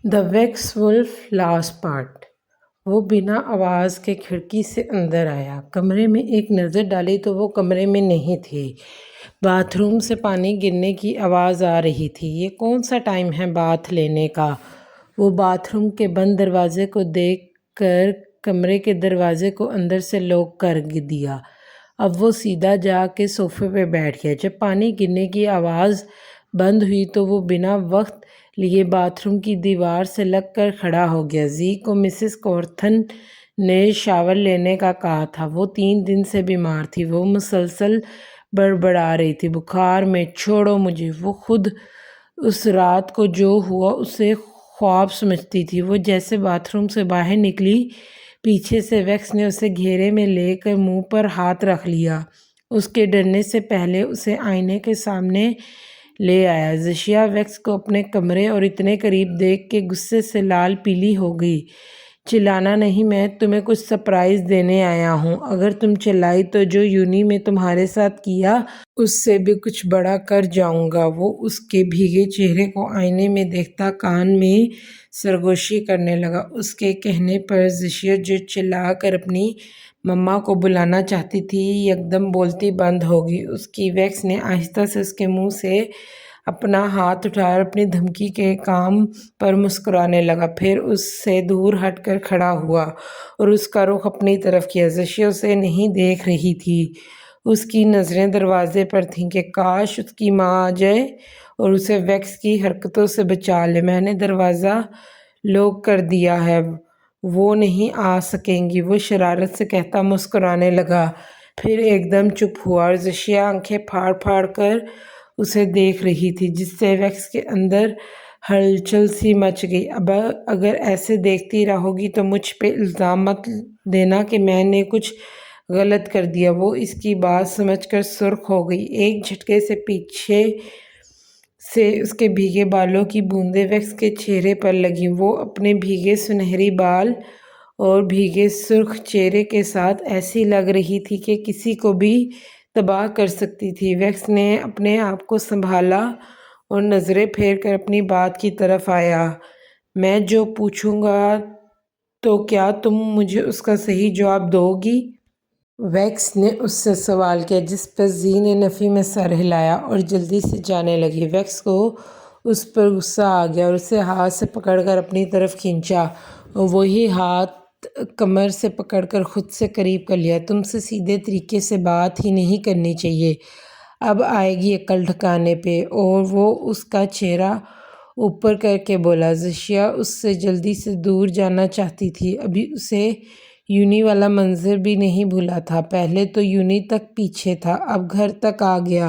دا ویکس wolf last part. وہ بنا آواز کے کھڑکی سے اندر آیا۔ کمرے میں ایک نظر ڈالی تو وہ کمرے میں نہیں تھے۔ باتھ روم سے پانی گرنے کی آواز آ رہی تھی۔ یہ کون سا ٹائم ہے باتھ لینے کا؟ وہ باتھ روم کے بند دروازے کو دیکھ کر کمرے کے دروازے کو اندر سے لاک کر دیا۔ اب وہ سیدھا جا کے صوفے پہ بیٹھ گیا۔ جب پانی گرنے کی آواز بند ہوئی تو وہ بنا وقت لیے باتھ روم کی دیوار سے لگ کر کھڑا ہو گیا۔ زی کو مسز کورتھن نے شاور لینے کا کہا تھا۔ وہ 3 دن سے بیمار تھی۔ وہ مسلسل بڑبڑا رہی تھی، بخار میں۔ چھوڑو مجھے۔ وہ خود اس رات کو جو ہوا اسے خواب سمجھتی تھی۔ وہ جیسے باتھ روم سے باہر نکلی، پیچھے سے ویکس نے اسے گھیرے میں لے کر منہ پر ہاتھ رکھ لیا۔ اس کے ڈرنے سے پہلے اسے آئینے کے سامنے لے آیا۔ زشیا ویکس کو اپنے کمرے اور اتنے قریب دیکھ کے غصے سے لال پیلی ہو گئی۔ چلانا نہیں، میں تمہیں کچھ سرپرائز دینے آیا ہوں۔ اگر تم چلائی تو جو یونی میں تمہارے ساتھ کیا اس سے بھی کچھ بڑا کر جاؤں گا۔ وہ اس کے بھیگے چہرے کو آئینے میں دیکھتا کان میں سرگوشی کرنے لگا۔ اس کے کہنے پر زشیا جو چلا کر اپنی مما کو بلانا چاہتی تھی یکدم بولتی بند ہو گئی۔ اس کی ویکس نے آہستہ سے اس کے منہ سے اپنا ہاتھ اٹھایا اور اپنی دھمکی کے کام پر مسکرانے لگا۔ پھر اس سے دور ہٹ کر کھڑا ہوا اور اس کا رخ اپنی طرف کیا۔ زشیا اسے نہیں دیکھ رہی تھی۔ اس کی نظریں دروازے پر تھیں کہ کاش اس کی ماں آ جائے اور اسے ویکس کی حرکتوں سے بچا لے۔ میں نے دروازہ لاک کر دیا ہے، وہ نہیں آ سکیں گی، وہ شرارت سے کہتا مسکرانے لگا۔ پھر ایک دم چپ ہوا اور زشیا آنکھیں پھاڑ پھاڑ کر اسے دیکھ رہی تھی، جس سے ویکس کے اندر ہلچل سی مچ گئی۔ اب اگر ایسے دیکھتی رہو گی تو مجھ پہ الزام مت دینا کہ میں نے کچھ غلط کر دیا۔ وہ اس کی بات سمجھ کر سرخ ہو گئی۔ ایک جھٹکے سے پیچھے سے اس کے بھیگے بالوں کی بوندیں ویکس کے چہرے پر لگیں۔ وہ اپنے بھیگے سنہری بال اور بھیگے سرخ چہرے کے ساتھ ایسی لگ رہی تھی کہ کسی کو بھی تباہ کر سکتی تھی۔ ویکس نے اپنے آپ کو سنبھالا اور نظریں پھیر کر اپنی بات کی طرف آیا۔ میں جو پوچھوں گا تو کیا تم مجھے اس کا صحیح جواب دو گی؟ ویکس نے اس سے سوال کیا، جس پر زی نے نفی میں سر ہلایا اور جلدی سے جانے لگی۔ ویکس کو اس پر غصہ آ گیا اور اسے ہاتھ سے پکڑ کر اپنی طرف کھینچا اور وہی ہاتھ کمر سے پکڑ کر خود سے قریب کر لیا۔ تم سے سیدھے طریقے سے بات ہی نہیں کرنی چاہیے، اب آئے گی عقل ٹھکانے پہ۔ اور وہ اس کا چہرہ اوپر کر کے بولا۔ زشیا اس سے جلدی سے دور جانا چاہتی تھی۔ ابھی اسے یونی والا منظر بھی نہیں بھولا تھا۔ پہلے تو یونی تک پیچھے تھا، اب گھر تک آ گیا،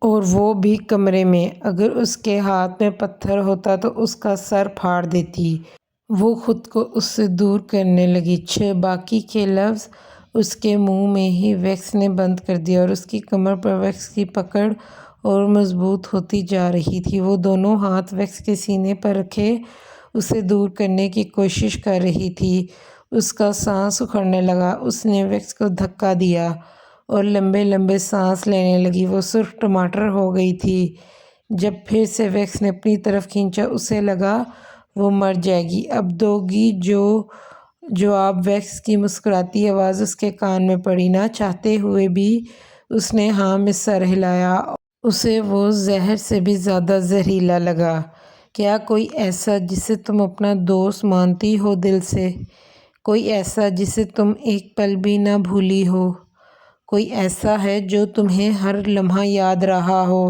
اور وہ بھی کمرے میں۔ اگر اس کے ہاتھ میں پتھر ہوتا تو اس کا سر پھاڑ دیتی۔ وہ خود کو اس سے دور کرنے لگی۔ باقی کے لفظ اس کے منہ میں ہی ویکس نے بند کر دیے اور اس کی کمر پر ویکس کی پکڑ اور مضبوط ہوتی جا رہی تھی۔ وہ دونوں ہاتھ ویکس کے سینے پر رکھے اسے دور کرنے کی کوشش کر رہی تھی۔ اس کا سانس اکھڑنے لگا۔ اس نے ویکس کو دھکا دیا اور لمبے لمبے سانس لینے لگی۔ وہ سرخ ٹماٹر ہو گئی تھی۔ جب پھر سے ویکس نے اپنی طرف کھینچا، اسے لگا وہ مر جائے گی۔ اب دو گی جواب؟ ویکس کی مسکراتی آواز اس کے کان میں پڑی۔ نہ چاہتے ہوئے بھی اس نے ہاں میں سر ہلایا۔ اسے وہ زہر سے بھی زیادہ زہریلا لگا۔ کیا کوئی ایسا جسے تم اپنا دوست مانتی ہو دل سے؟ کوئی ایسا جسے تم ایک پل بھی نہ بھولی ہو؟ کوئی ایسا ہے جو تمہیں ہر لمحہ یاد رہا ہو،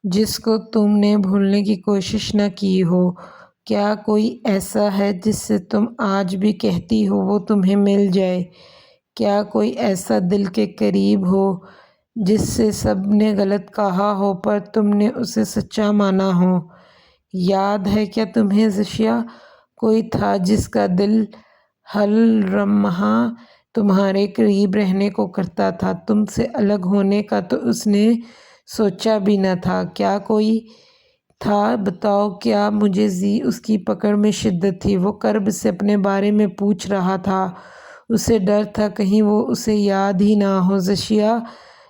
جس کو تم نے بھولنے کی کوشش نہ کی ہو؟ کیا کوئی ایسا ہے جس سے تم آج بھی کہتی ہو وہ تمہیں مل جائے؟ کیا کوئی ایسا دل کے قریب ہو جس سے سب نے غلط کہا ہو پر تم نے اسے سچا مانا ہو؟ یاد ہے کیا تمہیں زشیا، کوئی تھا جس کا دل ہر لمحہ تمہارے قریب رہنے کو کرتا تھا، تم سے الگ ہونے کا تو اس نے سوچا بھی نہ تھا؟ کیا کوئی تھا؟ بتاؤ۔ کیا مجھے زی اس کی پکڑ میں شدت تھی۔ وہ کرب سے اپنے بارے میں پوچھ رہا تھا۔ اسے ڈر تھا کہیں وہ اسے یاد ہی نہ ہو۔ زشیا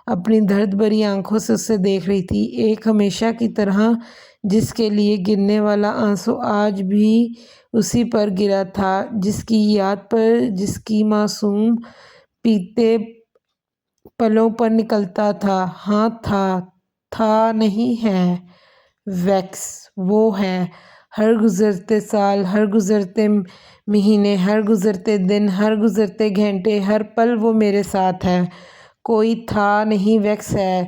اپنی درد بھری آنکھوں سے اسے دیکھ رہی تھی، ایک ہمیشہ کی طرح جس کے لیے گرنے والا آنسو آج بھی اسی پر گرا تھا، جس کی یاد پر جس کی معصوم پیتے پلوں پر نکلتا تھا۔ ہاں تھا نہیں ہے ویکس، وہ ہے۔ ہر گزرتے سال، ہر گزرتے مہینے، ہر گزرتے دن، ہر گزرتے گھنٹے، ہر پل وہ میرے ساتھ ہے۔ کوئی تھا نہیں، ویکس ہے،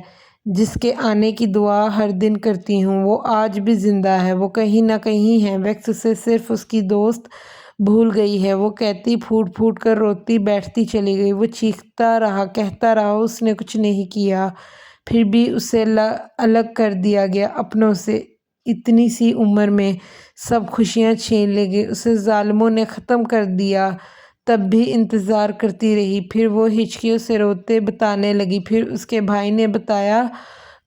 جس کے آنے کی دعا ہر دن کرتی ہوں۔ وہ آج بھی زندہ ہے، وہ کہیں نہ کہیں ہے۔ ویکس اسے صرف اس کی دوست بھول گئی ہے۔ وہ کہتی پھوٹ پھوٹ کر روتی بیٹھتی چلی گئی۔ وہ چیختا رہا، کہتا رہا، اس نے کچھ نہیں کیا۔ پھر بھی اسے الگ کر دیا گیا اپنوں سے۔ اتنی سی عمر میں سب خوشیاں چھین لی گئی۔ اسے ظالموں نے ختم کر دیا۔ تب بھی انتظار کرتی رہی۔ پھر وہ ہچکیوں سے روتے بتانے لگی۔ پھر اس کے بھائی نے بتایا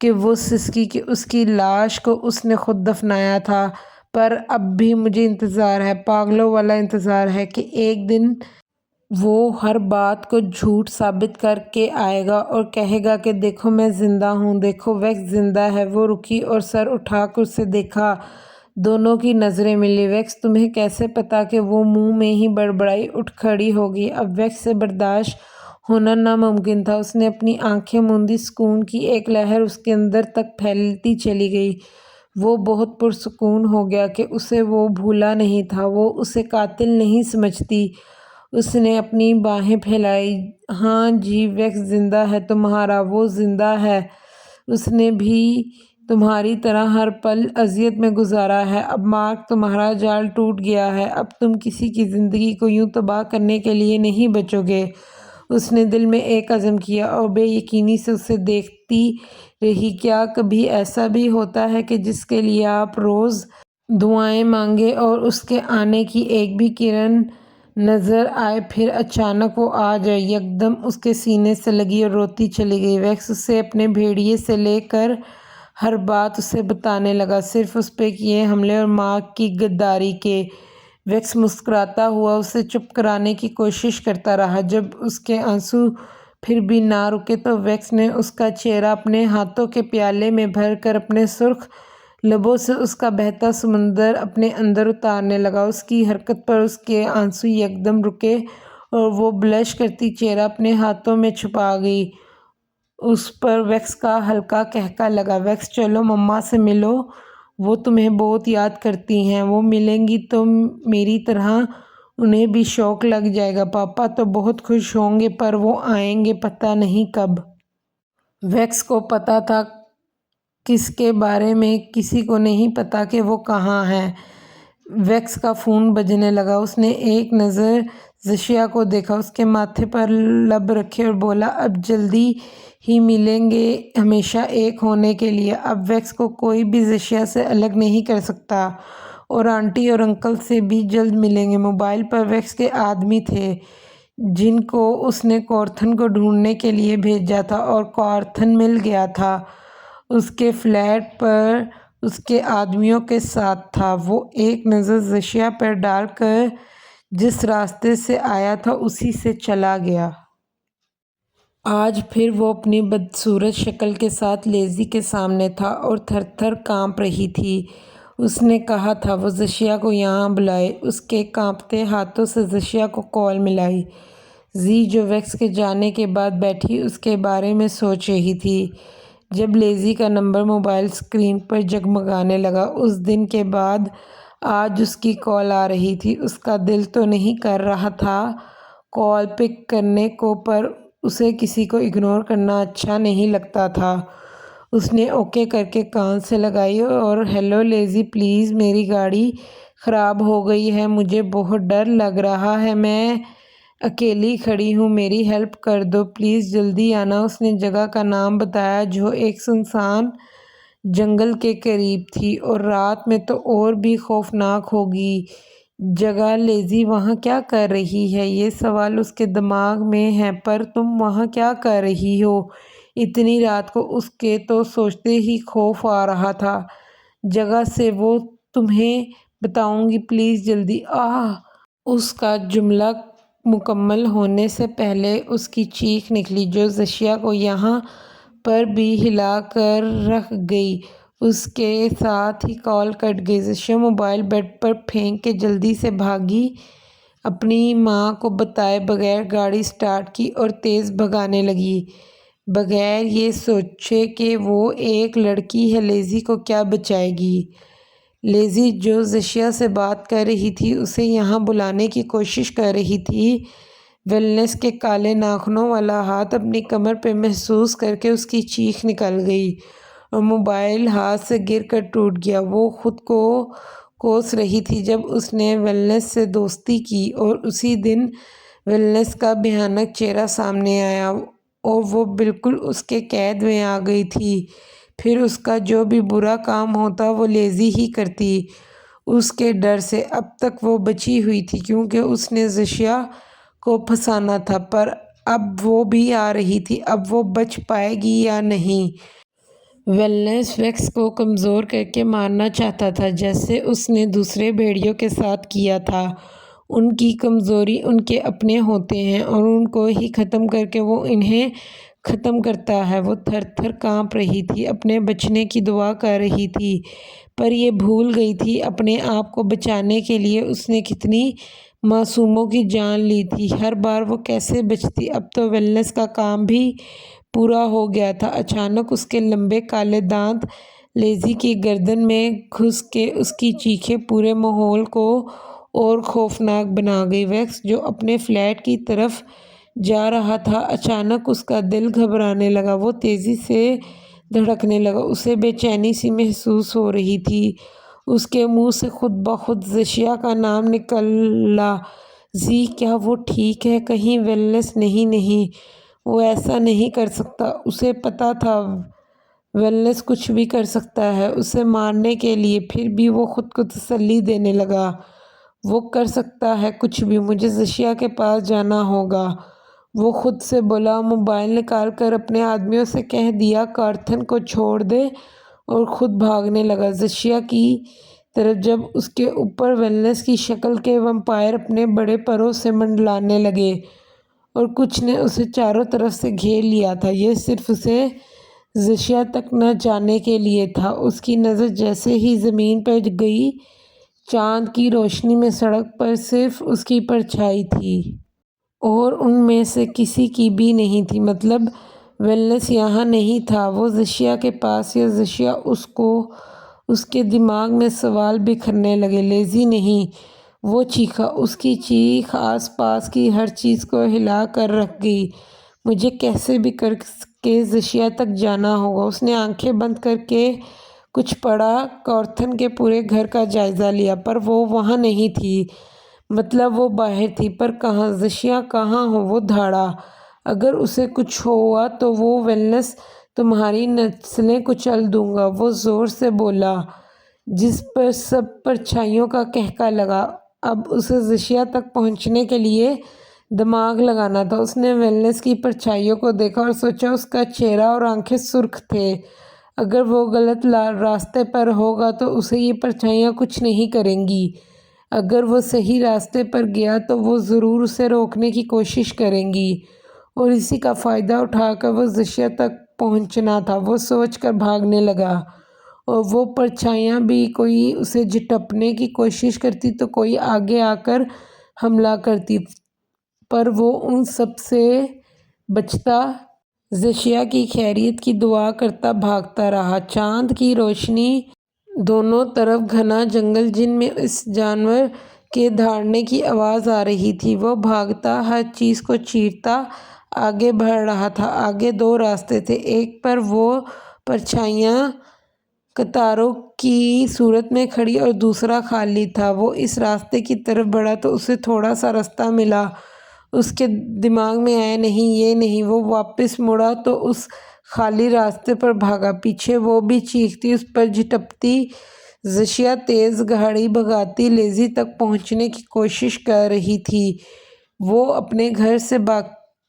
کہ وہ سسکی کہ اس کی لاش کو اس نے خود دفنایا تھا۔ پر اب بھی مجھے انتظار ہے، پاگلوں والا انتظار ہے کہ ایک دن وہ ہر بات کو جھوٹ ثابت کر کے آئے گا اور کہے گا کہ دیکھو میں زندہ ہوں، دیکھو ویکس زندہ ہے۔ وہ رکی اور سر اٹھا کر اسے دیکھا۔ دونوں کی نظریں ملیں۔ ویکس تمہیں کیسے پتا کہ وہ منہ میں ہی بڑبڑائی، اٹھ کھڑی ہو گئی۔ اب ویکس سے برداشت ہونا ناممکن تھا۔ اس نے اپنی آنکھیں موندی۔ سکون کی ایک لہر اس کے اندر تک پھیلتی چلی گئی۔ وہ بہت پرسکون ہو گیا کہ اسے وہ بھولا نہیں تھا، وہ اسے قاتل نہیں سمجھتی۔ اس نے اپنی باہیں پھیلائی۔ ہاں جی، ویکس زندہ ہے تمہارا، وہ زندہ ہے۔ اس نے بھی تمہاری طرح ہر پل اذیت میں گزارا ہے۔ اب مارک تمہارا جال ٹوٹ گیا ہے۔ اب تم کسی کی زندگی کو یوں تباہ کرنے کے لیے نہیں بچو گے۔ اس نے دل میں ایک عزم کیا اور بے یقینی سے اسے دیکھتی رہی۔ کیا کبھی ایسا بھی ہوتا ہے کہ جس کے لیے آپ روز دعائیں مانگیں اور اس کے آنے کی ایک بھی کرن نظر آئے، پھر اچانک وہ آ جائے؟ یکدم اس کے سینے سے لگی اور روتی چلی گئی۔ ویکس اسے اپنے بھیڑیے سے لے کر ہر بات اسے بتانے لگا، صرف اس پہ کیے حملے اور مارک کی غداری کے۔ ویکس مسکراتا ہوا اسے چپ کرانے کی کوشش کرتا رہا۔ جب اس کے آنسو پھر بھی نہ رکے تو ویکس نے اس کا چہرہ اپنے ہاتھوں کے پیالے میں بھر کر اپنے سرخ لبوں سے اس کا بہتا سمندر اپنے اندر اتارنے لگا۔ اس کی حرکت پر اس کے آنسو یکدم رکے اور وہ بلش کرتی چہرہ اپنے ہاتھوں میں چھپا گئی۔ اس پر ویکس کا ہلکا قہقہ لگا۔ ویکس چلو مما سے ملو، وہ تمہیں بہت یاد کرتی ہیں۔ وہ ملیں گی تو میری طرح انہیں بھی شوق لگ جائے گا۔ پاپا تو بہت خوش ہوں گے، پر وہ آئیں گے پتہ نہیں کب۔ ویکس کو پتہ تھا کس کے بارے میں، کسی کو نہیں پتا کہ وہ کہاں ہے۔ ویکس کا فون بجنے لگا۔ اس نے ایک نظر زشیا کو دیکھا، اس کے ماتھے پر لب رکھے اور بولا اب جلدی ہی ملیں گے ہمیشہ ایک ہونے کے لیے۔ اب ویکس کو کوئی بھی زشیا سے الگ نہیں کر سکتا، اور آنٹی اور انکل سے بھی جلد ملیں گے۔ موبائل پر ویکس کے آدمی تھے جن کو اس نے کورتھن کو ڈھونڈنے کے لیے بھیجا تھا، اور کورتھن مل گیا تھا۔ اس کے فلیٹ پر اس کے آدمیوں کے ساتھ تھا۔ وہ ایک نظر زشیا پر ڈال کر جس راستے سے آیا تھا اسی سے چلا گیا۔ آج پھر وہ اپنی بدصورت شکل کے ساتھ لیزی کے سامنے تھا اور تھر تھر کانپ رہی تھی۔ اس نے کہا تھا وہ زشیا کو یہاں بلائے۔ اس کے کانپتے ہاتھوں سے زشیا کو کال ملائی۔ زی جو ویکس کے جانے کے بعد بیٹھی اس کے بارے میں سوچ رہی تھی، جب لیزی کا نمبر موبائل اسکرین پر جگمگانے لگا۔ اس دن کے بعد آج اس کی کال آ رہی تھی۔ اس کا دل تو نہیں کر رہا تھا کال پک کرنے کو، پر اسے کسی کو اگنور کرنا اچھا نہیں لگتا تھا۔ اس نے اوکے کر کے کان سے لگائی اور ہیلو لیزی پلیز، میری گاڑی خراب ہو گئی ہے، مجھے بہت ڈر لگ رہا ہے، میں اکیلی کھڑی ہوں، میری ہیلپ کر دو پلیز، جلدی آنا۔ اس نے جگہ کا نام بتایا جو ایک سنسان جنگل کے قریب تھی، اور رات میں تو اور بھی خوفناک ہوگی جگہ۔ لیزی وہاں کیا کر رہی ہے؟ یہ سوال اس کے دماغ میں ہے، پر تم وہاں کیا کر رہی ہو اتنی رات کو؟ اس کے تو سوچتے ہی خوف آ رہا تھا۔ جگہ سے وہ تمہیں بتاؤں گی، پلیز جلدی آہ۔ اس کا جملہ مکمل ہونے سے پہلے اس کی چیخ نکلی جو زشیا کو یہاں پر بھی ہلا کر رکھ گئی۔ اس کے ساتھ ہی کال کٹ گئی۔ زشیا موبائل بیڈ پر پھینک کے جلدی سے بھاگی، اپنی ماں کو بتائے بغیر گاڑی سٹارٹ کی اور تیز بھگانے لگی، بغیر یہ سوچے کہ وہ ایک لڑکی ہے، لیزی کو کیا بچائے گی۔ لیزی جو زشیا سے بات کر رہی تھی اسے یہاں بلانے کی کوشش کر رہی تھی۔ ویلنس کے کالے ناخنوں والا ہاتھ اپنی کمر پہ محسوس کر کے اس کی چیخ نکل گئی اور موبائل ہاتھ سے گر کر ٹوٹ گیا۔ وہ خود کو کوس رہی تھی جب اس نے ویلنس سے دوستی کی اور اسی دن ویلنس کا بھیانک چہرہ سامنے آیا اور وہ بالکل اس کے قید میں آ گئی تھی۔ پھر اس کا جو بھی برا کام ہوتا وہ لیزی ہی کرتی۔ اس کے ڈر سے اب تک وہ بچی ہوئی تھی کیونکہ اس نے زشیا کو پھنسانا تھا، پر اب وہ بھی آ رہی تھی۔ اب وہ بچ پائے گی یا نہیں؟ ویلنس ویکس کو کمزور کر کے مارنا چاہتا تھا جیسے اس نے دوسرے بھیڑیوں کے ساتھ کیا تھا۔ ان کی کمزوری ان کے اپنے ہوتے ہیں اور ان کو ہی ختم کر کے وہ انہیں ختم کرتا ہے۔ وہ تھر تھر کانپ رہی تھی، اپنے بچنے کی دعا کر رہی تھی، پر یہ بھول گئی تھی اپنے آپ کو بچانے کے لیے اس نے کتنی معصوموں کی جان لی تھی۔ ہر بار وہ کیسے بچتی۔ اب تو ویلنس کا کام بھی پورا ہو گیا تھا۔ اچانک اس کے لمبے کالے دانت لیزی کی گردن میں گھس کے اس کی چیخیں پورے ماحول کو اور خوفناک بنا گئی۔ ویکس جو اپنے فلیٹ کی طرف جا رہا تھا، اچانک اس کا دل گھبرانے لگا، وہ تیزی سے دھڑکنے لگا، اسے بے چینی سی محسوس ہو رہی تھی۔ اس کے منہ سے خود بخود زشیا کا نام نکلا، زی۔ کیا وہ ٹھیک ہے؟ کہیں ویلنس نہیں، وہ ایسا نہیں کر سکتا۔ اسے پتا تھا ویلنس کچھ بھی کر سکتا ہے اسے مارنے کے لیے، پھر بھی وہ خود کو تسلی دینے لگا، وہ کر سکتا ہے کچھ بھی، مجھے زشیا کے پاس جانا ہوگا۔ وہ خود سے بولا، موبائل نکال کر اپنے آدمیوں سے کہہ دیا کارتھن کو چھوڑ دے، اور خود بھاگنے لگا زشیا کی طرف جب اس کے اوپر ویلنس کی شکل کے ویمپائر اپنے بڑے پروں سے منڈلانے لگے اور کچھ نے اسے چاروں طرف سے گھیر لیا تھا۔ یہ صرف اسے زشیا تک نہ جانے کے لیے تھا۔ اس کی نظر جیسے ہی زمین پر گئی، چاند کی روشنی میں سڑک پر صرف اس کی پرچھائی تھی اور ان میں سے کسی کی بھی نہیں تھی۔ مطلب ویلنس یہاں نہیں تھا، وہ زشیا کے پاس، یا زشیا اس کو۔ اس کے دماغ میں سوال بکھرنے لگے۔ لیزی نہیں، وہ چیخا، اس کی چیخ آس پاس کی ہر چیز کو ہلا کر رکھ گئی۔ مجھے کیسے بھی کر کے زشیا تک جانا ہوگا۔ اس نے آنکھیں بند کر کے کچھ پڑھا، کارتھن کے پورے گھر کا جائزہ لیا، پر وہ وہاں نہیں تھی۔ مطلب وہ باہر تھی، پر کہاں؟ زشیا کہاں ہو؟ وہ دھاڑا، اگر اسے کچھ ہوا تو وہ ویلنس تمہاری نسلیں کچل دوں گا، وہ زور سے بولا، جس پر سب پرچھائیوں کا قہقہ لگا۔ اب اسے زشیا تک پہنچنے کے لیے دماغ لگانا تھا۔ اس نے ویلنس کی پرچھائیوں کو دیکھا اور سوچا اس کا چہرہ اور آنکھیں سرخ تھے، اگر وہ غلط راستے پر ہوگا تو اسے یہ پرچھائیاں کچھ نہیں کریں گی، اگر وہ صحیح راستے پر گیا تو وہ ضرور اسے روکنے کی کوشش کریں گی، اور اسی کا فائدہ اٹھا کر وہ زشیا تک پہنچنا تھا۔ وہ سوچ کر بھاگنے لگا، اور وہ پرچھائیاں بھی کوئی اسے جھٹکنے کی کوشش کرتی تو کوئی آگے آ کر حملہ کرتی، پر وہ ان سب سے بچتا، زشیا کی خیریت کی دعا کرتا بھاگتا رہا۔ چاند کی روشنی، دونوں طرف گھنا جنگل جن میں اس جانور کے دھاڑنے کی آواز آ رہی تھی۔ وہ بھاگتا، ہر چیز کو چیرتا آگے بڑھ رہا تھا۔ آگے دو راستے تھے، ایک پر وہ پرچھائیاں قطاروں کی صورت میں کھڑی اور دوسرا خالی تھا۔ وہ اس راستے کی طرف بڑھا تو اسے تھوڑا سا راستہ ملا۔ اس کے دماغ میں آیا، نہیں یہ نہیں۔ وہ واپس مڑا تو اس خالی راستے پر بھاگا، پیچھے وہ بھی چیختی، اس پر جھپٹتی۔ زشیا تیز گاڑی بھگاتی لیزی تک پہنچنے کی کوشش کر رہی تھی۔ وہ اپنے گھر سے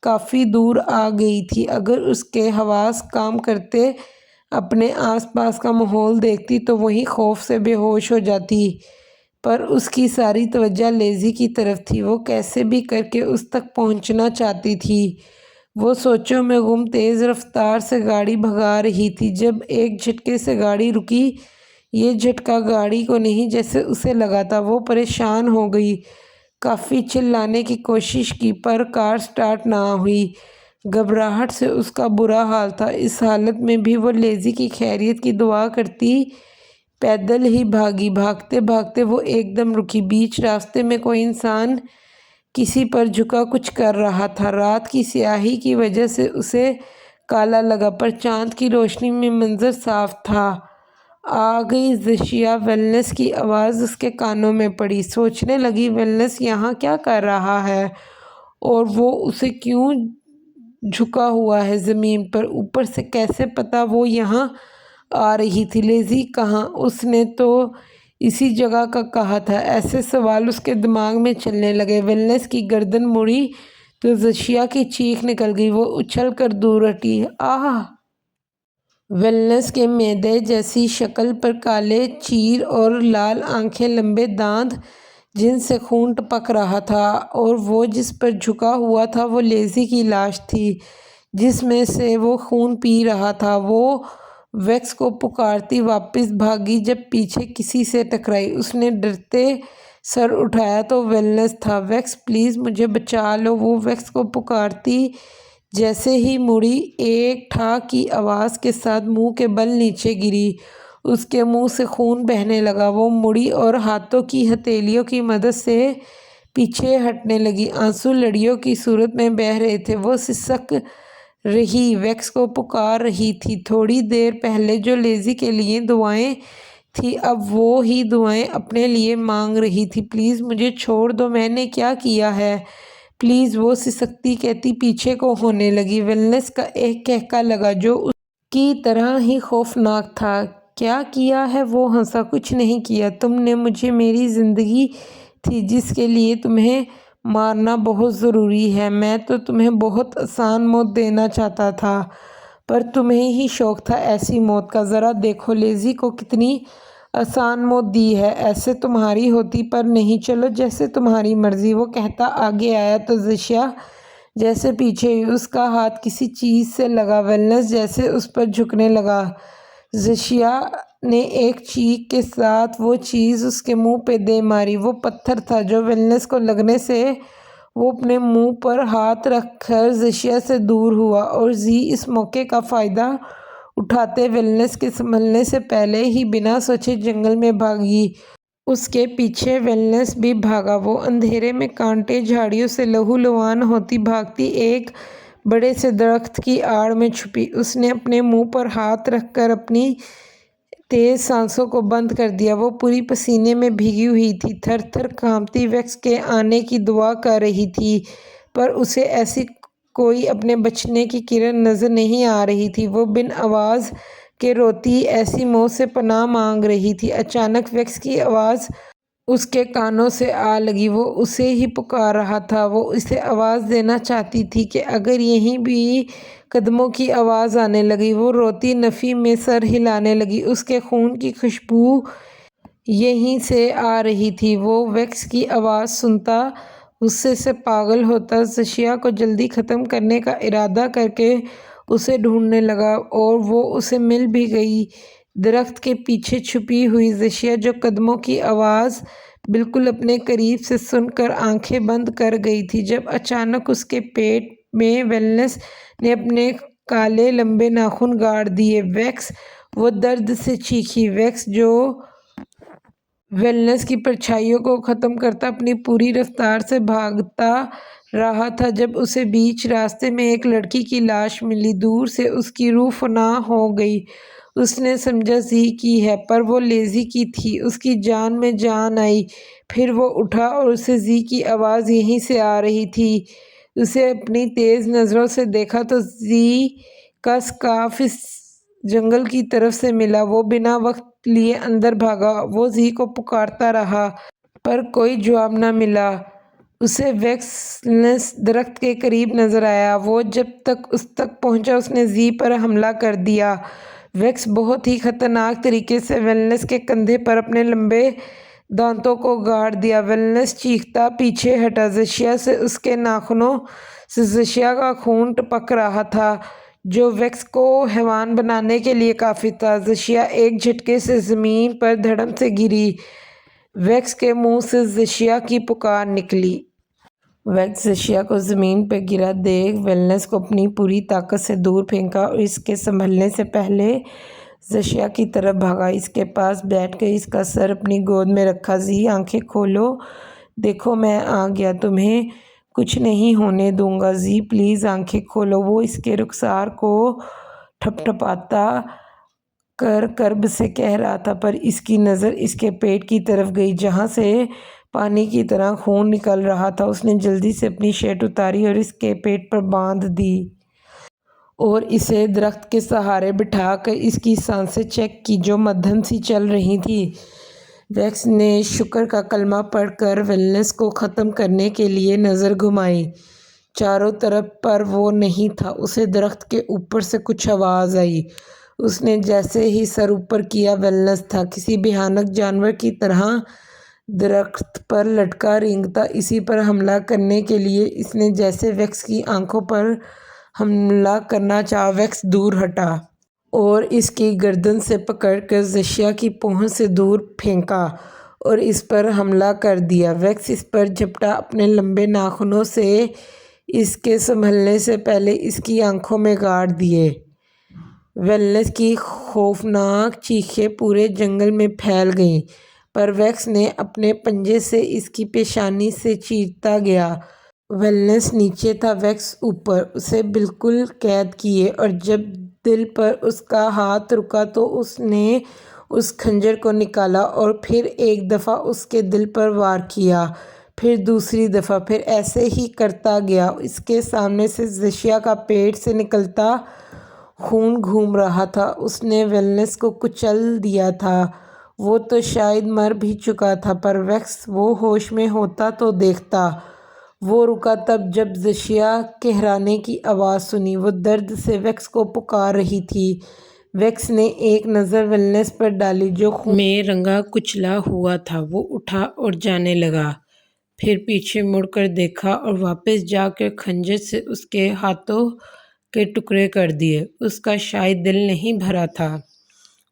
کافی دور آ گئی تھی۔ اگر اس کے حواس کام کرتے، اپنے آس پاس کا ماحول دیکھتی تو وہیں خوف سے بے ہوش ہو جاتی، پر اس کی ساری توجہ لیزی کی طرف تھی۔ وہ کیسے بھی کر کے اس تک پہنچنا چاہتی تھی۔ وہ سوچوں میں گم تیز رفتار سے گاڑی بھگا رہی تھی جب ایک جھٹکے سے گاڑی رکی۔ یہ جھٹکا گاڑی کو نہیں جیسے اسے لگا تھا۔ وہ پریشان ہو گئی، کافی چلانے کی کوشش کی پر کار سٹارٹ نہ ہوئی۔ گھبراہٹ سے اس کا برا حال تھا۔ اس حالت میں بھی وہ لیزی کی خیریت کی دعا کرتی پیدل ہی بھاگی۔ بھاگتے بھاگتے وہ ایک دم رکی۔ بیچ راستے میں کوئی انسان کسی پر جھکا کچھ کر رہا تھا۔ رات کی سیاہی کی وجہ سے اسے کالا لگا پر چاند کی روشنی میں منظر صاف تھا۔ آ گئی زشیا، ویلنس کی آواز اس کے کانوں میں پڑی۔ سوچنے لگی ویلنس یہاں کیا کر رہا ہے اور وہ اسے کیوں جھکا ہوا ہے زمین پر، اوپر سے کیسے پتا وہ یہاں آ رہی تھی۔ لیزی کہاں؟ اس نے تو اسی جگہ کا کہا تھا۔ ایسے سوال اس کے دماغ میں چلنے لگے۔ ویلنس کی گردن مڑی تو زشیا کی چیخ نکل گئی۔ وہ اچھل کر دور ہٹی۔ آہ! ویلنس کے میدے جیسی شکل پر کالے چیر اور لال آنکھیں، لمبے دانت جن سے خون ٹپک رہا تھا، اور وہ جس پر جھکا ہوا تھا وہ لیزی کی لاش تھی جس میں سے وہ خون پی رہا تھا۔ وہ ویکس کو پکارتی واپس بھاگی جب پیچھے کسی سے ٹکرائی۔ اس نے ڈرتے سر اٹھایا تو ویلنس تھا۔ ویکس پلیز مجھے بچا لو، وہ ویکس کو پکارتی جیسے ہی مڑی ایک ٹھا کی آواز کے ساتھ منہ کے بل نیچے گری۔ اس کے منہ سے خون بہنے لگا۔ وہ مڑی اور ہاتھوں کی ہتھیلیوں کی مدد سے پیچھے ہٹنے لگی۔ آنسو لڑیوں کی صورت میں بہہ رہے تھے۔ وہ سسک رہی، ویکس کو پکار رہی تھی۔ تھوڑی دیر پہلے جو لیزی کے لیے دعائیں تھیں اب وہی دعائیں اپنے لیے مانگ رہی تھی۔ پلیز مجھے چھوڑ دو، میں نے کیا کیا ہے پلیز، وہ سسکتی کہتی پیچھے کو ہونے لگی۔ ویلنس کا ایک کہکا لگا جو اس کی طرح ہی خوفناک تھا۔ کیا کیا ہے؟ وہ ہنسا۔ کچھ نہیں کیا، تم نے مجھے میری زندگی تھی جس کے لیے تمہیں مارنا بہت ضروری ہے۔ میں تو تمہیں بہت آسان موت دینا چاہتا تھا پر تمہیں ہی شوق تھا ایسی موت کا۔ ذرا دیکھو لیزی کو کتنی آسان موت دی ہے، ایسے تمہاری ہوتی پر نہیں، چلو جیسے تمہاری مرضی، وہ کہتا آگے آیا تو زشیا جیسے پیچھے ہوئی۔ اس کا ہاتھ کسی چیز سے لگا، ویلنس جیسے اس پر جھکنے لگا۔ زشیا نے ایک چیخ کے ساتھ وہ چیز اس کے منہ پہ دے ماری۔ وہ پتھر تھا جو ویلنس کو لگنے سے وہ اپنے منہ پر ہاتھ رکھ کر زشیا سے دور ہوا، اور زی اس موقع کا فائدہ اٹھاتے ویلنس کے سنبھلنے سے پہلے ہی بنا سوچے جنگل میں بھاگی۔ اس کے پیچھے ویلنس بھی بھاگا۔ وہ اندھیرے میں کانٹے جھاڑیوں سے لہولہان ہوتی بھاگتی ایک بڑے سے درخت کی آڑ میں چھپی۔ اس نے اپنے منہ پر ہاتھ رکھ کر اپنی تیز سانسوں کو بند کر دیا۔ وہ پوری پسینے میں بھیگی ہوئی تھی، تھر تھر کانپتی، ویکس کے آنے کی دعا کر رہی تھی پر اسے ایسی کوئی اپنے بچنے کی کرن نظر نہیں آ رہی تھی۔ وہ بن آواز کے روتی ایسی موت سے پناہ مانگ رہی تھی۔ اچانک ویکس کی آواز اس کے کانوں سے آ لگی۔ وہ اسے ہی پکار رہا تھا۔ وہ اسے آواز دینا چاہتی تھی کہ اگر یہیں بھی قدموں کی آواز آنے لگی۔ وہ روتی نفی میں سر ہلانے لگی۔ اس کے خون کی خوشبو یہیں سے آ رہی تھی۔ وہ ویکس کی آواز سنتا غصے سے پاگل ہوتا، زشیا کو جلدی ختم کرنے کا ارادہ کر کے اسے ڈھونڈنے لگا، اور وہ اسے مل بھی گئی۔ درخت کے پیچھے چھپی ہوئی زشیا جو قدموں کی آواز بالکل اپنے قریب سے سن کر آنکھیں بند کر گئی تھی جب اچانک اس کے پیٹ میں ویلنس نے اپنے کالے لمبے ناخن گاڑ دیے۔ ویکس! وہ درد سے چیخی۔ ویکس جو ویلنس کی پرچھائیوں کو ختم کرتا اپنی پوری رفتار سے بھاگتا رہا تھا جب اسے بیچ راستے میں ایک لڑکی کی لاش ملی۔ دور سے اس کی روح فنا ہو گئی۔ اس نے سمجھا زی کی ہے پر وہ لیزی کی تھی۔ اس کی جان میں جان آئی۔ پھر وہ اٹھا اور اسے زی کی آواز یہیں سے آ رہی تھی۔ اسے اپنی تیز نظروں سے دیکھا تو زی کا اسکارف اس جنگل کی طرف سے ملا۔ وہ بنا وقت لیے اندر بھاگا۔ وہ زی کو پکارتا رہا پر کوئی جواب نہ ملا۔ اسے ویلنس درخت کے قریب نظر آیا۔ وہ جب تک اس تک پہنچا اس نے زی پر حملہ کر دیا۔ ویکس بہت ہی خطرناک طریقے سے ویلنس کے کندھے پر اپنے لمبے دانتوں کو گاڑ دیا۔ ویلنس چیختا پیچھے ہٹا۔ زشیا سے اس کے ناخنوں سے زشیا کا خون ٹپک رہا تھا جو ویکس کو حیوان بنانے کے لیے کافی تھا۔ زشیا ایک جھٹکے سے زمین پر دھڑام سے گری۔ ویکس کے منہ سے زشیا کی پکار نکلی۔ ویکس زشیا کو زمین پر گرا دیکھ ویلنس کو اپنی پوری طاقت سے دور پھینکا اور اس کے سنبھلنے سے پہلے زشیا کی طرف بھاگا۔ اس کے پاس بیٹھ کر اس کا سر اپنی گود میں رکھا۔ زی آنکھیں کھولو، دیکھو میں آ گیا، تمہیں کچھ نہیں ہونے دوں گا۔ زی پلیز آنکھیں کھولو۔ وہ اس کے رخسار کو ٹھپٹھپاتا کر کرب سے کہہ رہا تھا پر اس کی نظر اس کے پیٹ کی طرف گئی جہاں سے پانی کی طرح خون نکل رہا تھا۔ اس نے جلدی سے اپنی شرٹ اتاری اور اس کے پیٹ پر باندھ دی اور اسے درخت کے سہارے بٹھا کر اس کی سانسیں چیک کی جو مدھم سی چل رہی تھیں۔ ویکس نے شکر کا کلمہ پڑھ کر ویلنس کو ختم کرنے کے لیے نظر گھمائی۔ چاروں طرف پر وہ نہیں تھا۔ اسے درخت کے اوپر سے کچھ آواز آئی۔ اس نے جیسے ہی سر اوپر کیا ویلنس تھا کسی بھیانک جانور کی طرح درخت پر لٹکا رینگتا اسی پر حملہ کرنے کے لیے۔ اس نے جیسے ویکس کی آنکھوں پر حملہ کرنا چاہا۔ ویکس دور ہٹا اور اس کی گردن سے پکڑ کر زشیا کی پہنچ سے دور پھینکا اور اس پر حملہ کر دیا۔ ویکس اس پر جھپٹا، اپنے لمبے ناخنوں سے اس کے سنبھلنے سے پہلے اس کی آنکھوں میں گاڑ دیے۔ ویلنس کی خوفناک چیخیں پورے جنگل میں پھیل گئیں پر ویکس نے اپنے پنجے سے اس کی پیشانی سے چیرتا گیا۔ ویلنس نیچے تھا، ویکس اوپر، اسے بالکل قید کیے، اور جب دل پر اس کا ہاتھ رکا تو اس نے اس خنجر کو نکالا اور پھر ایک دفعہ اس کے دل پر وار کیا، پھر دوسری دفعہ، پھر ایسے ہی کرتا گیا۔ اس کے سامنے سے زشیا کا پیٹ سے نکلتا خون گھوم رہا تھا۔ اس نے ویلنس کو کچل دیا تھا، وہ تو شاید مر بھی چکا تھا پر ویکس وہ ہوش میں ہوتا تو دیکھتا۔ وہ رکا تب جب زشیا کہرانے کی آواز سنی۔ وہ درد سے ویکس کو پکار رہی تھی۔ ویکس نے ایک نظر ویلنس پر ڈالی جو خون میں رنگا کچلا ہوا تھا۔ وہ اٹھا اور جانے لگا، پھر پیچھے مڑ کر دیکھا اور واپس جا کر خنجر سے اس کے ہاتھوں کے ٹکڑے کر دیے۔ اس کا شاید دل نہیں بھرا تھا۔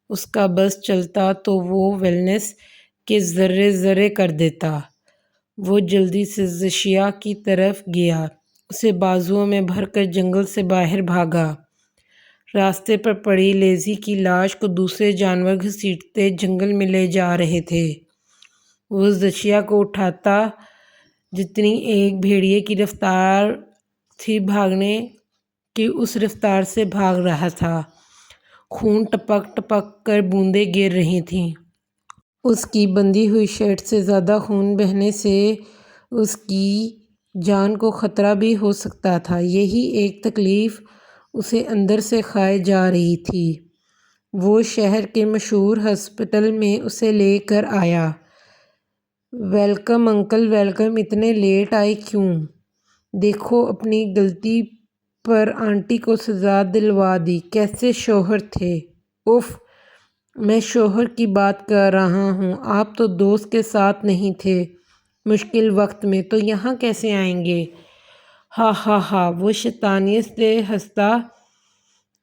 اس کا بس چلتا تو وہ ویلنس کے ذرے ذرے کر دیتا۔ وہ جلدی سے زشیا کی طرف گیا، اسے بازوؤں میں بھر کر جنگل سے باہر بھاگا۔ راستے پر پڑی لیزی کی لاش کو دوسرے جانور گھسیٹتے جنگل میں لے جا رہے تھے۔ وہ زشیا کو اٹھاتا جتنی ایک بھیڑیے کی رفتار تھی بھاگنے کی اس رفتار سے بھاگ رہا تھا۔ خون ٹپک ٹپک کر بوندیں گر رہی تھیں۔ اس کی بندھی ہوئی شرٹ سے زیادہ خون بہنے سے اس کی جان کو خطرہ بھی ہو سکتا تھا۔ یہی ایک تکلیف اسے اندر سے کھائے جا رہی تھی۔ وہ شہر کے مشہور ہسپتال میں اسے لے کر آیا۔ ویلکم انکل ویلکم، اتنے لیٹ آئے کیوں؟ دیکھو اپنی غلطی پر آنٹی کو سزا دلوا دی۔ کیسے شوہر تھے؟ اف، میں شوہر کی بات کر رہا ہوں، آپ تو دوست کے ساتھ نہیں تھے مشکل وقت میں تو یہاں کیسے آئیں گے؟ ہا ہا ہا، وہ شیطانیت سے ہنستا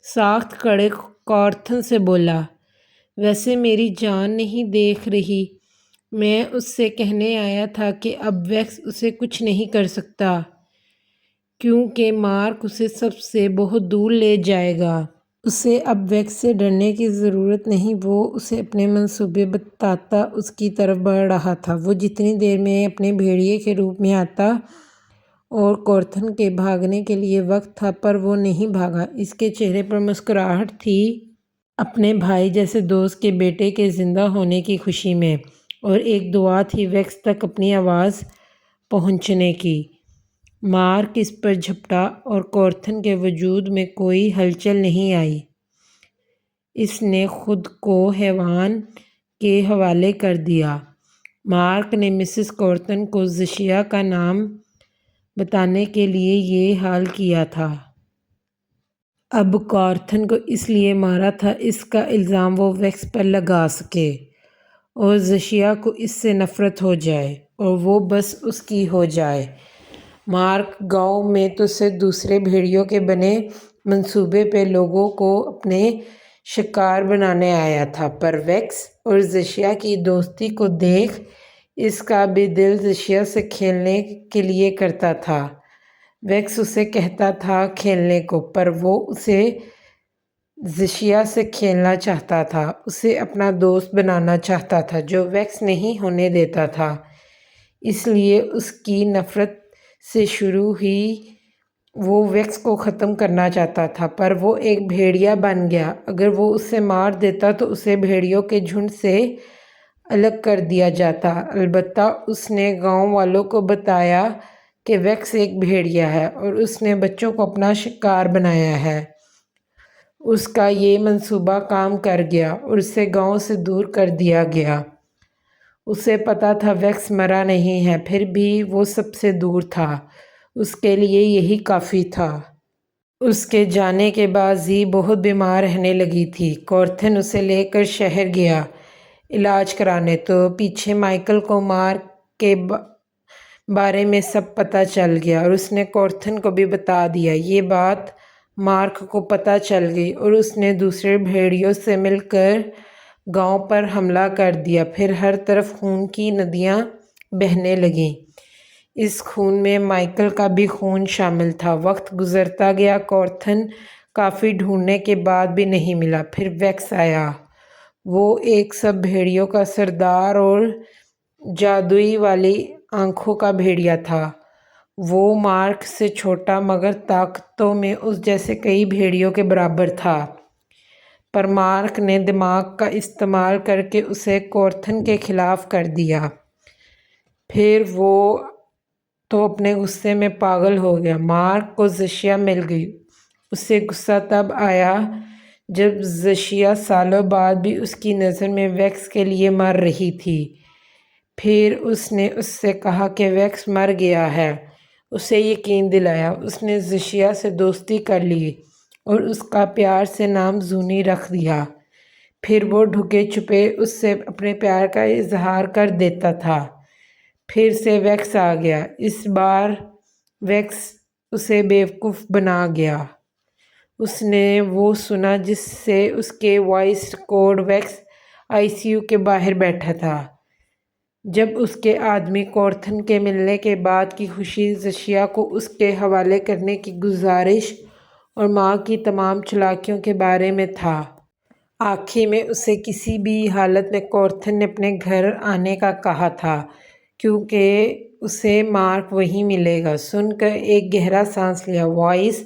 ساکت کھڑے کورتھن سے بولا، ویسے میری جان نہیں دیکھ رہی، میں اس سے کہنے آیا تھا کہ اب ویکس اسے کچھ نہیں کر سکتا کیونکہ مارک اسے سب سے بہت دور لے جائے گا۔ اسے اب ویکس سے ڈرنے کی ضرورت نہیں۔ وہ اسے اپنے منصوبے بتاتا اس کی طرف بڑھ رہا تھا۔ وہ جتنی دیر میں اپنے بھیڑیے کے روپ میں آتا اور کورتھن کے بھاگنے کے لیے وقت تھا پر وہ نہیں بھاگا۔ اس کے چہرے پر مسکراہٹ تھی، اپنے بھائی جیسے دوست کے بیٹے کے زندہ ہونے کی خوشی میں، اور ایک دعا تھی ویکس تک اپنی آواز پہنچنے کی۔ مارک اس پر جھپٹا اور کورتھن کے وجود میں کوئی ہلچل نہیں آئی۔ اس نے خود کو حیوان کے حوالے کر دیا۔ مارک نے مسز کورتھن کو زشیا کا نام بتانے کے لیے یہ حال کیا تھا۔ اب کورتھن کو اس لیے مارا تھا اس کا الزام وہ ویکس پر لگا سکے اور زشیا کو اس سے نفرت ہو جائے اور وہ بس اس کی ہو جائے۔ مارک گاؤں میں تو صرف دوسرے بھیڑیوں کے بنے منصوبے پہ لوگوں کو اپنے شکار بنانے آیا تھا، پر ویکس اور زشیا کی دوستی کو دیکھ اس کا بھی دل زشیا سے کھیلنے کے لیے کرتا تھا۔ ویکس اسے کہتا تھا کھیلنے کو، پر وہ اسے زشیا سے کھیلنا چاہتا تھا، اسے اپنا دوست بنانا چاہتا تھا، جو ویکس نہیں ہونے دیتا تھا۔ اس لیے اس کی نفرت سے شروع ہی وہ ویکس کو ختم کرنا چاہتا تھا، پر وہ ایک بھیڑیا بن گیا۔ اگر وہ اسے مار دیتا تو اسے بھیڑیوں کے جھنڈ سے الگ کر دیا جاتا۔ البتہ اس نے گاؤں والوں کو بتایا کہ ویکس ایک بھیڑیا ہے اور اس نے بچوں کو اپنا شکار بنایا ہے۔ اس کا یہ منصوبہ کام کر گیا اور اسے گاؤں سے دور کر دیا گیا۔ اسے پتا تھا ویکس مرا نہیں ہے، پھر بھی وہ سب سے دور تھا۔ اس کے لیے یہی کافی تھا۔ اس کے جانے کے بعد زی بہت بیمار رہنے لگی تھی۔ کورتھن اسے لے کر شہر گیا علاج کرانے، تو پیچھے مائیکل کو مارک کے بارے میں سب پتہ چل گیا اور اس نے کورتھن کو بھی بتا دیا۔ یہ بات مارک کو پتہ چل گئی اور اس نے دوسرے بھیڑیوں سے مل کر گاؤں پر حملہ کر دیا۔ پھر ہر طرف خون کی ندیاں بہنے لگیں۔ اس خون میں مائیکل کا بھی خون شامل تھا۔ وقت گزرتا گیا، کورتھن کافی ڈھونڈنے کے بعد بھی نہیں ملا۔ پھر ویکس آیا۔ وہ ایک سب بھیڑیوں کا سردار اور جادوئی والی آنکھوں کا بھیڑیا تھا۔ وہ مارک سے چھوٹا مگر طاقتوں میں اس جیسے کئی بھیڑیوں کے برابر تھا، پر مارک نے دماغ کا استعمال کر کے اسے کورتھن کے خلاف کر دیا۔ پھر وہ تو اپنے غصے میں پاگل ہو گیا۔ مارک کو زشیا مل گئی۔ اسے غصہ تب آیا جب زشیا سالوں بعد بھی اس کی نظر میں ویکس کے لیے مر رہی تھی۔ پھر اس نے اس سے کہا کہ ویکس مر گیا ہے، اسے یقین دلایا۔ اس نے زشیا سے دوستی کر لی اور اس کا پیار سے نام زونی رکھ دیا۔ پھر وہ ڈھکے چھپے اس سے اپنے پیار کا اظہار کر دیتا تھا۔ پھر سے ویکس آ گیا۔ اس بار ویکس اسے بیوقوف بنا گیا۔ اس نے وہ سنا جس سے اس کے وائس ریکارڈ ویکس ICU کے باہر بیٹھا تھا۔ جب اس کے آدمی کورتھن کے ملنے کے بعد کی خوشی زشیا کو اس کے حوالے کرنے کی گزارش اور ماں کی تمام چالاکیوں کے بارے میں تھا۔ آخر میں اسے کسی بھی حالت میں کورتھن نے اپنے گھر آنے کا کہا تھا، کیونکہ اسے مارک وہیں ملے گا۔ سن کر ایک گہرا سانس لیا۔ وائس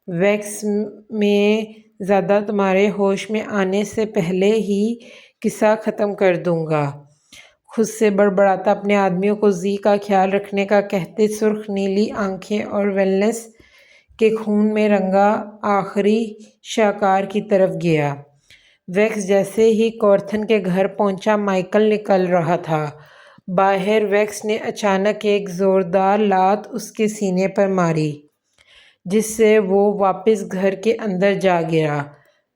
ویکس میں زیادہ تمہارے ہوش میں آنے سے پہلے ہی قصہ ختم کر دوں گا۔ خود سے بڑبڑاتا اپنے آدمیوں کو زی کا خیال رکھنے کا کہتے سرخ نیلی آنکھیں اور ویلنس کے خون میں رنگا آخری شاہکار کی طرف گیا۔ ویکس جیسے ہی کورتھن کے گھر پہنچا، مائیکل نکل رہا تھا۔ باہر ویکس نے اچانک ایک زوردار لات اس کے سینے پر ماری، جس سے وہ واپس گھر کے اندر جا گرا۔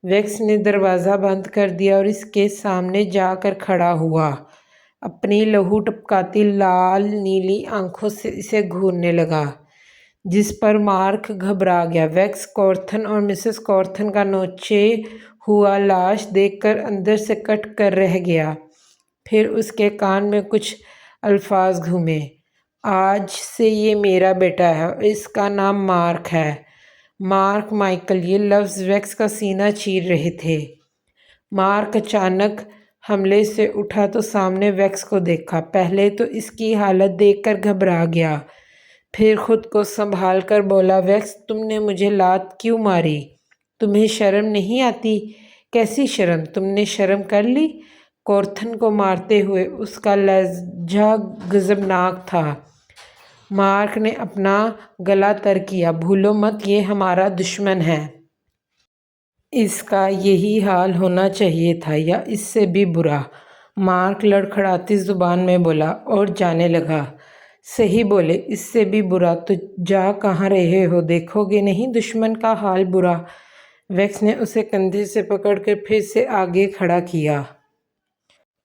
ویکس نے دروازہ بند کر دیا اور اس کے سامنے جا کر کھڑا ہوا، اپنی لہو ٹپکاتی لال نیلی آنکھوں سے اسے گھورنے لگا، جس پر مارک گھبرا گیا۔ ویکس کورتھن اور مسز کورتھن کا نوچے ہوا لاش دیکھ کر اندر سے کٹ کر رہ گیا۔ پھر اس کے کان میں کچھ الفاظ گھومے۔ آج سے یہ میرا بیٹا ہے اور اس کا نام مارک ہے۔ مارک مائیکل، یہ لفظ ویکس کا سینہ چیر رہے تھے۔ مارک اچانک حملے سے اٹھا تو سامنے ویکس کو دیکھا۔ پہلے تو اس کی حالت دیکھ کر گھبرا گیا، پھر خود کو سنبھال کر بولا، ویکس تم نے مجھے لات کیوں ماری؟ تمہیں شرم نہیں آتی؟ کیسی شرم؟ تم نے شرم کر لی؟ کورتھن کو مارتے ہوئے اس کا لہجہ غضبناک تھا۔ مارک نے اپنا گلا تر کیا، بھولو مت یہ ہمارا دشمن ہے۔ اس کا یہی حال ہونا چاہیے تھا یا اس سے بھی برا۔ مارک لڑکھڑاتی زبان میں بولا اور جانے لگا۔ صحیح بولے، اس سے بھی برا۔ تو جا کہاں رہے ہو؟ دیکھو گے نہیں دشمن کا حال برا؟ ویکس نے اسے کندھے سے پکڑ کر پھر سے آگے کھڑا کیا۔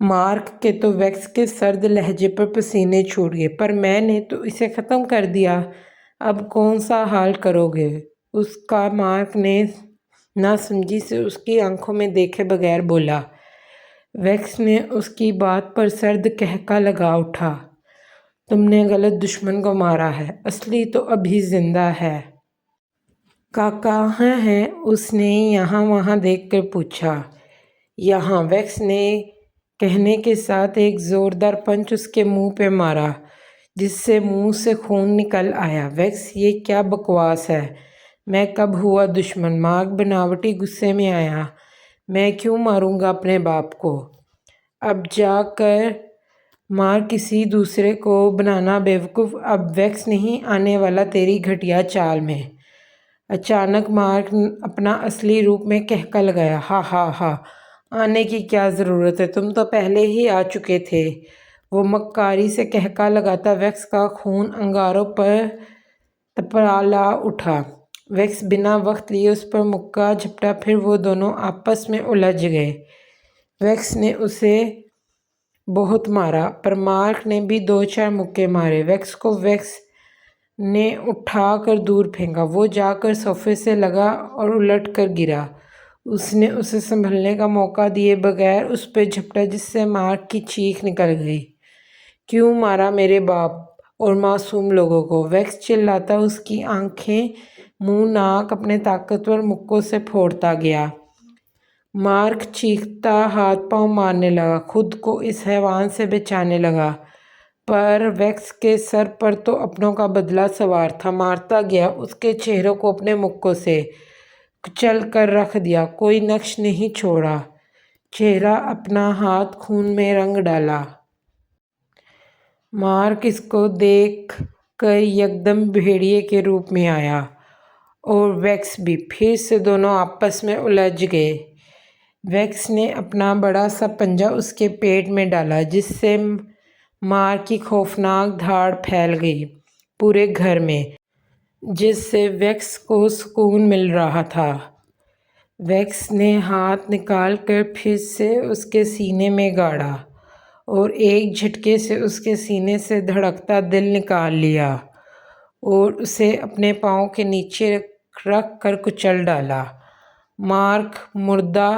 مارک کے تو ویکس کے سرد لہجے پر پسینے چھوٹ گئے۔ پر میں نے تو اسے ختم کر دیا، اب کون سا حال کرو گے اس کا؟ مارک نے ناسمجھی سے اس کی آنکھوں میں دیکھے بغیر بولا۔ ویکس نے اس کی بات پر سرد قہقہ لگا اٹھا۔ تم نے غلط دشمن کو مارا ہے، اصلی تو ابھی زندہ ہے۔ کہاں ہے؟ اس نے یہاں وہاں دیکھ کر پوچھا۔ یہاں، ویکس نے کہنے کے ساتھ ایک زوردار پنچ اس کے منہ پہ مارا جس سے منہ سے خون نکل آیا۔ ویکس، یہ کیا بکواس ہے؟ میں کب ہوا دشمن؟ مارک بناوٹی غصے میں آیا۔ میں کیوں ماروں گا اپنے باپ کو؟ اب جا کر مار کسی دوسرے کو بنانا بیوقوف، اب ویکس نہیں آنے والا تیری گھٹیا چال میں۔ اچانک مارک اپنا اصلی روپ میں قہقہ لگایا۔ ہا ہا ہا، آنے کی کیا ضرورت ہے، تم تو پہلے ہی آ چکے تھے۔ وہ مکاری سے قہقہ لگاتا ویکس کا خون انگاروں پر تپالا اٹھا۔ ویکس بنا وقت لیے اس پر مکہ جھپٹا، پھر وہ دونوں آپس میں الجھ گئے۔ ویکس نے اسے بہت مارا، پر مارک نے بھی 2-4 مکے مارے ویکس کو۔ ویکس نے اٹھا کر دور پھینکا، وہ جا کر صوفے سے لگا اور الٹ کر گرا۔ اس نے اسے سنبھلنے کا موقع دیے بغیر اس پہ جھپٹا جس سے مارک کی چیخ نکل گئی۔ کیوں مارا میرے باپ اور معصوم لوگوں کو؟ ویکس چلاتا اس کی آنکھیں، منہ، ناک اپنے طاقتور مکوں سے پھوڑتا گیا۔ مارک چیختا ہاتھ پاؤں مارنے لگا، خود کو اس حیوان سے بچانے لگا، پر ویکس کے سر پر تو اپنوں کا بدلہ سوار تھا۔ مارتا گیا، اس کے چہرے کو اپنے مکوں سے کچل کر رکھ دیا، کوئی نقش نہیں چھوڑا، چہرہ اپنا ہاتھ خون میں رنگ ڈالا۔ مارک اس کو دیکھ کر یکدم بھیڑیے کے روپ میں آیا، اور ویکس بھی۔ پھر سے دونوں آپس میں الجھ گئے۔ ویکس نے اپنا بڑا سا پنجہ اس کے پیٹ میں ڈالا جس سے مارک کی خوفناک دھاڑ پھیل گئی پورے گھر میں، جس سے ویکس کو سکون مل رہا تھا۔ ویکس نے ہاتھ نکال کر پھر سے اس کے سینے میں گاڑا اور ایک جھٹکے سے اس کے سینے سے دھڑکتا دل نکال لیا اور اسے اپنے پاؤں کے نیچے رکھ کر کچل ڈالا۔ مارک مردہ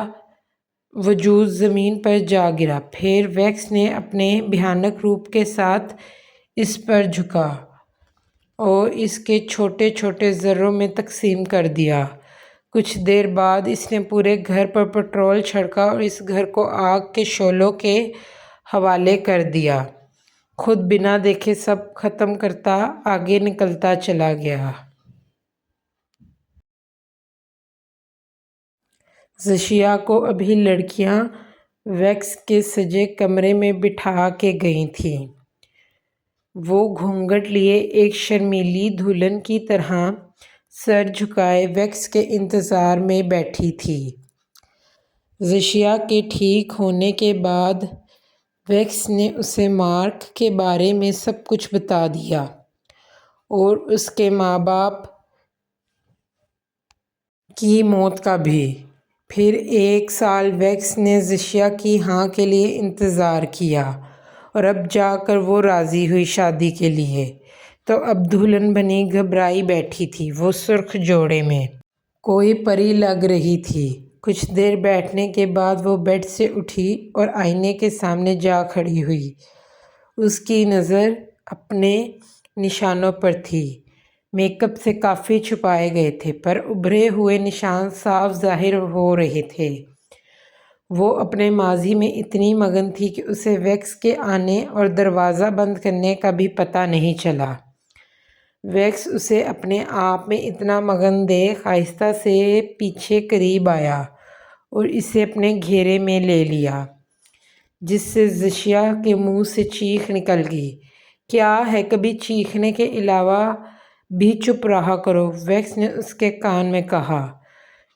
وجود زمین پر جا گرا۔ پھر ویکس نے اپنے بھیانک روپ کے ساتھ اس پر جھکا اور اس کے چھوٹے چھوٹے ذروں میں تقسیم کر دیا۔ کچھ دیر بعد اس نے پورے گھر پر پٹرول چھڑکا اور اس گھر کو آگ کے شعلوں کے حوالے کر دیا، خود بنا دیکھے سب ختم کرتا آگے نکلتا چلا گیا۔ زشیا کو ابھی لڑکیاں ویکس کے سجے کمرے میں بٹھا کے گئی تھیں۔ وہ گھونگھٹ لیے ایک شرمیلی دلہن کی طرح سر جھکائے ویکس کے انتظار میں بیٹھی تھی۔ زشیا کے ٹھیک ہونے کے بعد ویکس نے اسے مارک کے بارے میں سب کچھ بتا دیا اور اس کے ماں باپ کی موت کا بھی۔ پھر 1 سال ویکس نے زشیا کی ہاں کے لیے انتظار کیا اور اب جا کر وہ راضی ہوئی شادی کے لیے، تو اب دلہن بنی گھبرائی بیٹھی تھی۔ وہ سرخ جوڑے میں کوئی پری لگ رہی تھی۔ کچھ دیر بیٹھنے کے بعد وہ بیڈ سے اٹھی اور آئینے کے سامنے جا کھڑی ہوئی۔ اس کی نظر اپنے نشانوں پر تھی۔ میک اپ سے کافی چھپائے گئے تھے، پر ابھرے ہوئے نشان صاف ظاہر ہو رہے تھے۔ وہ اپنے ماضی میں اتنی مگن تھی کہ اسے ویکس کے آنے اور دروازہ بند کرنے کا بھی پتہ نہیں چلا۔ ویکس اسے اپنے آپ میں اتنا مگن دیکھ آہستہ سے پیچھے قریب آیا اور اسے اپنے گھیرے میں لے لیا، جس سے زشیا کے منہ سے چیخ نکل گئی۔ کیا ہے، کبھی چیخنے کے علاوہ بھی چپ رہا کرو، ویکس نے اس کے کان میں کہا۔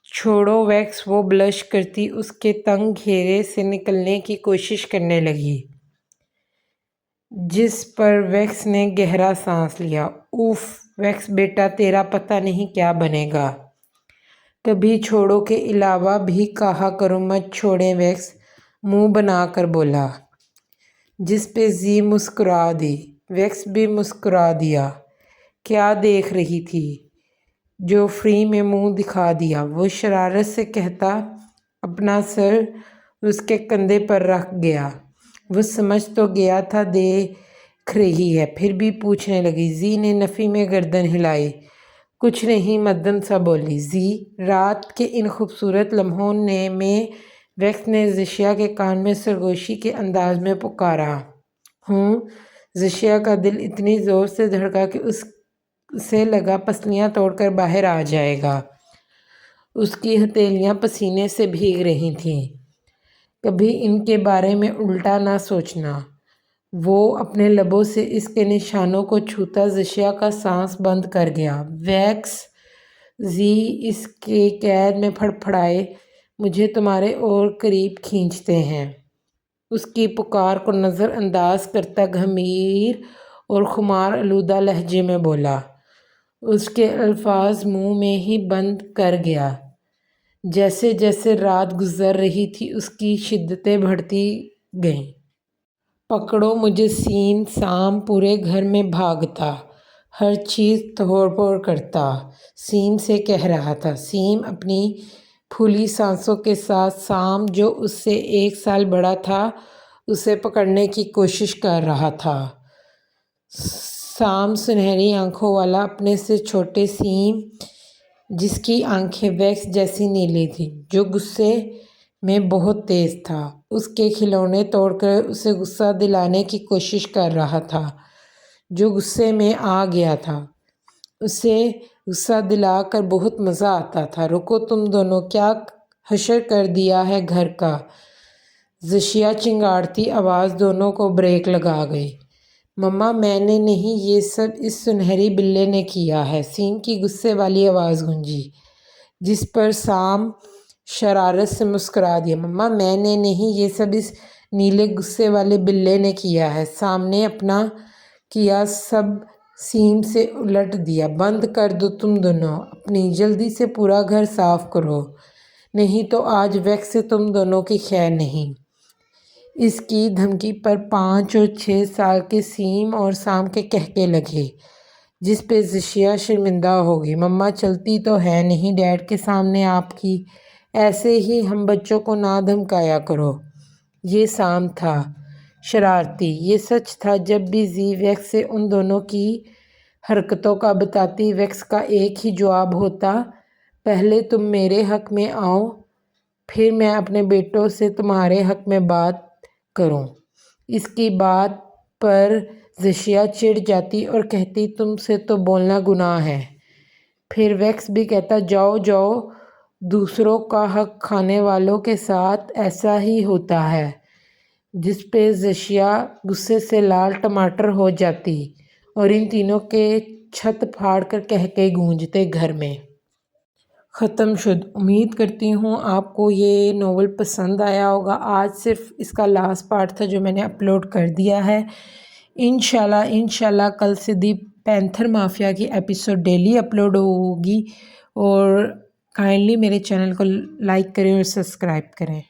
چھوڑو ویکس، وہ بلش کرتی اس کے تنگ گھیرے سے نکلنے کی کوشش کرنے لگی، جس پر ویکس نے گہرا سانس لیا۔ اوف ویکس بیٹا، تیرا پتہ نہیں کیا بنے گا۔ کبھی چھوڑو کے علاوہ بھی کہا کرو، مت چھوڑیں ویکس، منہ بنا کر بولا، جس پہ زی مسکرا دی۔ ویکس بھی مسکرا دیا۔ کیا دیکھ رہی تھی؟ جوفری میں منہ دکھا دیا۔ وہ شرارت سے کہتا اپنا سر اس کے کندھے پر رکھ گیا۔ وہ سمجھ تو گیا تھا دیکھ رہی ہے، پھر بھی پوچھنے لگی۔ زی نے نفی میں گردن ہلائی۔ کچھ نہیں، مدن سا بولی۔ زی، رات کے ان خوبصورت لمحوں میں ویکس نے زشیا کے کان میں سرگوشی کے انداز میں پکارا۔ ہوں۔ زشیا کا دل اتنی زور سے دھڑکا کہ اسے لگا پسلیاں توڑ کر باہر آ جائے گا۔ اس کی ہتھیلیاں پسینے سے بھیگ رہی تھیں۔ کبھی ان کے بارے میں الٹا نہ سوچنا۔ وہ اپنے لبوں سے اس کے نشانوں کو چھوتا زشیا کا سانس بند کر گیا۔ ویکس، زی اس کی قید میں پھڑ پھڑائے، مجھے تمہارے اور قریب کھینچتے ہیں۔ اس کی پکار کو نظر انداز کرتا گھمیر اور خمار آلودہ لہجے میں بولا۔ اس کے الفاظ منہ میں ہی بند کر گیا۔ جیسے جیسے رات گزر رہی تھی اس کی شدتیں بڑھتی گئیں۔ پکڑو مجھے سیم، سام پورے گھر میں بھاگتا، ہر چیز توڑ پھوڑ کرتا، سیم سے کہہ رہا تھا۔ سیم اپنی پھولی سانسوں کے ساتھ سام جو اس سے 1 سال بڑا تھا اسے پکڑنے کی کوشش کر رہا تھا۔ سام سنہری آنکھوں والا اپنے سے چھوٹے سیم، جس کی آنکھیں ویکس جیسی نیلی تھیں، جو غصے میں بہت تیز تھا، اس کے کھلونے توڑ کر اسے غصہ دلانے کی کوشش کر رہا تھا، جو غصے میں آ گیا تھا۔ اسے غصہ دلا کر بہت مزہ آتا تھا۔ رکو تم دونوں، کیا حشر کر دیا ہے گھر کا! زشیا چنگاڑتی آواز دونوں کو بریک لگا گئی۔ مما، میں نے نہیں، یہ سب اس سنہری بلے نے کیا ہے، سیم کی غصے والی آواز گونجی، جس پر سام شرارت سے مسکرا دیا۔ مما، میں نے نہیں، یہ سب اس نیلے غصے والے بلے نے کیا ہے، سام نے اپنا کیا سب سیم سے الٹ دیا۔ بند کر دو تم دونوں اپنی، جلدی سے پورا گھر صاف کرو، نہیں تو آج ویکس سے تم دونوں کی خیر نہیں۔ اس کی دھمکی پر 5 اور 6 سال کے سیم اور سام کے قہقہے لگے، جس پہ زشیا شرمندہ ہو گئی۔ مما چلتی تو ہے نہیں ڈیڈ کے سامنے آپ کی، ایسے ہی ہم بچوں کو نہ دھمکایا کرو۔ یہ سام تھا، شرارتی۔ یہ سچ تھا۔ جب بھی زی ویکس سے ان دونوں کی حرکتوں کا بتاتی، ویکس کا ایک ہی جواب ہوتا، پہلے تم میرے حق میں آؤ، پھر میں اپنے بیٹوں سے تمہارے حق میں بات کروں۔ اس کی بات پر زشیا چڑ جاتی اور کہتی، تم سے تو بولنا گناہ ہے۔ پھر ویکس بھی کہتا، جاؤ جاؤ، دوسروں کا حق کھانے والوں کے ساتھ ایسا ہی ہوتا ہے، جس پہ زشیا غصے سے لال ٹماٹر ہو جاتی اور ان تینوں کے چھت پھاڑ کر قہقہے گونجتے گھر میں۔ ختم شد۔ امید کرتی ہوں آپ کو یہ ناول پسند آیا ہوگا۔ آج صرف اس کا لاسٹ پارٹ تھا جو میں نے اپلوڈ کر دیا ہے۔ انشاءاللہ کل سے دی پینتھر مافیا کی ایپیسوڈ ڈیلی اپلوڈ ہوگی، اور کائنڈلی میرے چینل کو لائک کریں اور سبسکرائب کریں۔